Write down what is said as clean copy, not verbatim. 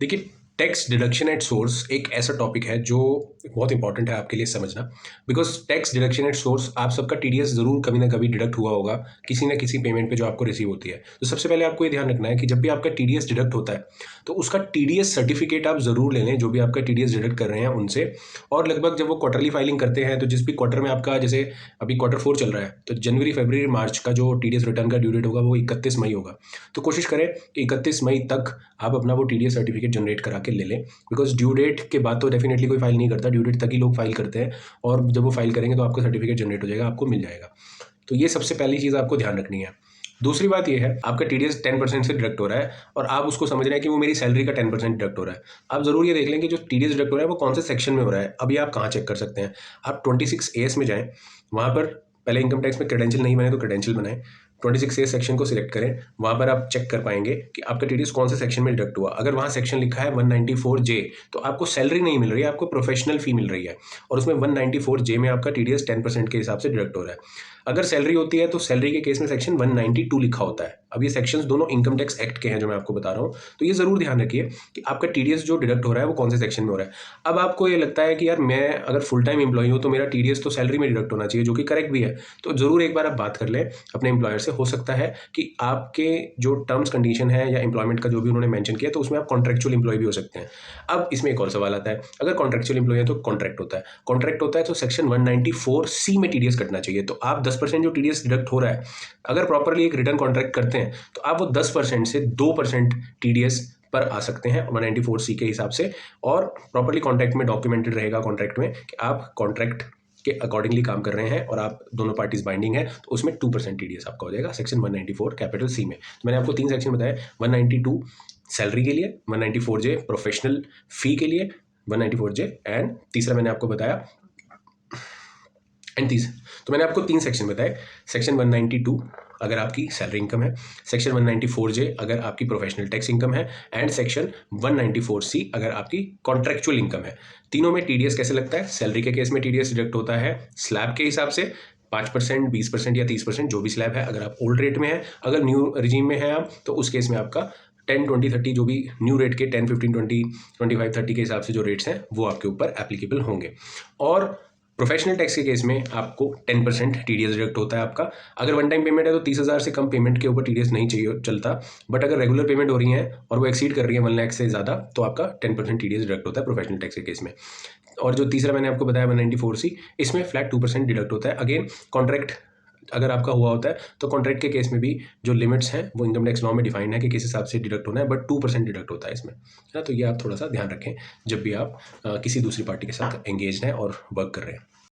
देखिए, tax deduction at source एक ऐसा टॉपिक है जो बहुत इंपॉर्टेंट है आपके लिए समझना। Because tax deduction at source आप सबका टीडीएस ज़रूर कभी ना कभी डिडक्ट हुआ होगा किसी ना किसी पेमेंट पे जो आपको रिसीव होती है। तो सबसे पहले आपको ये ध्यान रखना है कि जब भी आपका टीडीएस डिडक्ट होता है तो उसका टीडीएस सर्टिफिकेट आप ज़रूर ले लें, जो भी आपका टीडीएस डिडक्ट कर रहे हैं उनसे। और लगभग जब वो क्वार्टरली फाइलिंग करते हैं तो जिस भी क्वार्टर में आपका, जैसे अभी Q4 चल रहा है, तो जनवरी फरवरी मार्च का जो टीडीएस रिटर्न का ड्यू डेट होगा वो 31 मई होगा। तो कोशिश करें कि 31 मई तक आप अपना वो टीडीएस सर्टिफिकेट जनरेट करा के ले लें। बिकॉज ड्यू डेट के बाद तो डेफिनेटली कोई फाइल नहीं करता, ड्यू डेट तक ही लोग फाइल करते हैं। और जब वो फाइल करेंगे तो आपका सर्टिफिकेट जनरेट हो जाएगा, आपको मिल जाएगा। तो ये सबसे पहली चीज़ आपको ध्यान रखनी है। दूसरी बात ये है, आपका टीडीएस 10% से डिडक्ट हो रहा है और आप उसको समझ रहे हैं कि वो मेरी सैलरी का 10% डिडक्ट हो रहा है। आप जरूर ये देख लें कि जो टीडीएस डिडक्ट हो रहा है वो कौन से सेक्शन में हो रहा है। अभी आप कहाँ चेक कर सकते हैं? आप 26A में जाएं, वहाँ पर पहले इनकम टैक्स में क्रेडेंशियल नहीं बने तो क्रेडेंशियल बनाएं। 26A सेक्शन को सिलेक्ट करें, वहाँ पर आप चेक कर पाएंगे कि आपका टीडीएस कौन से सेक्शन में डिडक्ट हुआ। अगर वहाँ सेक्शन लिखा है 194J, तो आपको सैलरी नहीं मिल रही है, आपको प्रोफेशनल फी मिल रही है। और उसमें 194J में आपका टीडीएस 10% के हिसाब से डिडक्ट हो रहा है। अगर सैलरी होती है तो सैलरी के केस में सेक्शन 192 लिखा होता है। अब ये सेक्शंस दोनों इनकम टैक्स एक्ट के हैं जो मैं आपको बता रहा हूँ। तो ये जरूर ध्यान रखिए कि आपका टीडीएस जो डिडक्ट हो रहा है वो कौन से सेक्शन में हो रहा है। अब आपको ये लगता है कि यार मैं अगर फुल टाइम एम्प्लॉय हूँ तो मेरा टीडीएस तो सैलरी में डिडक्ट होना चाहिए, जो कि करेक्ट भी है। तो जरूर एक बार आप बात कर लें अपने एम्प्लॉयर से। हो सकता है कि आपके जो टर्म्स कंडीशन है या एम्प्लॉयमेंट का जो भी उन्होंने मेंशन किया तो उसमें आप कॉन्ट्रेक्चुअल एम्प्लॉय भी हो सकते हैं। अब इसमें एक और सवाल आता है, अगर कॉन्ट्रेक्चुअल एम्प्लॉय है तो कॉन्ट्रैक्ट होता है तो सेक्शन 194C में टीडीएस कटना चाहिए। तो आप 10% जो टीडीएस डिडक्ट हो रहा है, अगर प्रॉपरली एक रिटर्न कॉन्ट्रैक्ट करते हैं तो आप वो 10% से 2% टीडीएस पर आ सकते हैं 194C के हिसाब से। और प्रॉपरली कॉन्ट्रैक्ट में डॉक्यूमेंटेड रहेगा कॉन्ट्रैक्ट में कि आप कॉन्ट्रैक्ट के अकॉर्डिंगली काम कर रहे हैं और आप दोनों पार्टीज बाइंडिंग है, तो उसमें 2% टीडीएस आपका हो जाएगा सेक्शन 194 कैपिटल सी में। तो मैंने आपको 3 सेक्शन बताया, 192 सैलरी के लिए, 194J प्रोफेशनल फी के लिए, 194J एंड तीसरा मैंने आपको बताया तो मैंने आपको 3 सेक्शन बताए। सेक्शन 192 अगर आपकी सैलरी इनकम है, सेक्शन 194J अगर आपकी प्रोफेशनल टैक्स इनकम है, एंड सेक्शन 194C अगर आपकी कॉन्ट्रेक्चुअल इनकम है। तीनों में टीडीएस कैसे लगता है? सैलरी के केस में टीडीएस डिडक्ट होता है स्लैब के हिसाब से 5%, 20% या 30%, जो भी स्लैब है। अगर आप ओल्ड रेट में है, अगर न्यू रिजीम में है आप, तो उस केस में आपका 10, 20, 30 जो भी न्यू रेट के 10, 15, 20, 25, 30 के हिसाब से जो रेट्स हैं वो आपके ऊपर एप्लीकेबल होंगे। और प्रोफेशनल टैक्स के केस में आपको 10% टीडीएस डिडक्ट होता है आपका। अगर वन टाइम पेमेंट है तो 30,000 से कम पेमेंट के ऊपर टीडीएस नहीं चाहिए चलता। बट अगर रेगुलर पेमेंट हो रही है और वो एक्सीड कर रही है 1 लाख से ज़्यादा, तो आपका 10% टीडीएस डिडक्ट होता है प्रोफेशनल टैक्स के केस में। और जो तीसरा मैंने आपको बताया 194C, इसमें फ्लैट 2% डिडक्ट होता है। अगेन कॉन्ट्रैक्ट अगर आपका हुआ होता है तो कॉन्ट्रैक्ट के केस में भी जो लिमिट्स हैं वो इनकम टैक्स लॉ में डिफाइंड है कि किस हिसाब से डिडक्ट होना है, बट 2% डिडक्ट होता है इसमें, है ना। तो ये आप थोड़ा सा ध्यान रखें जब भी आप किसी दूसरी पार्टी के साथ एंगेज हैं और वर्क कर रहे हैं।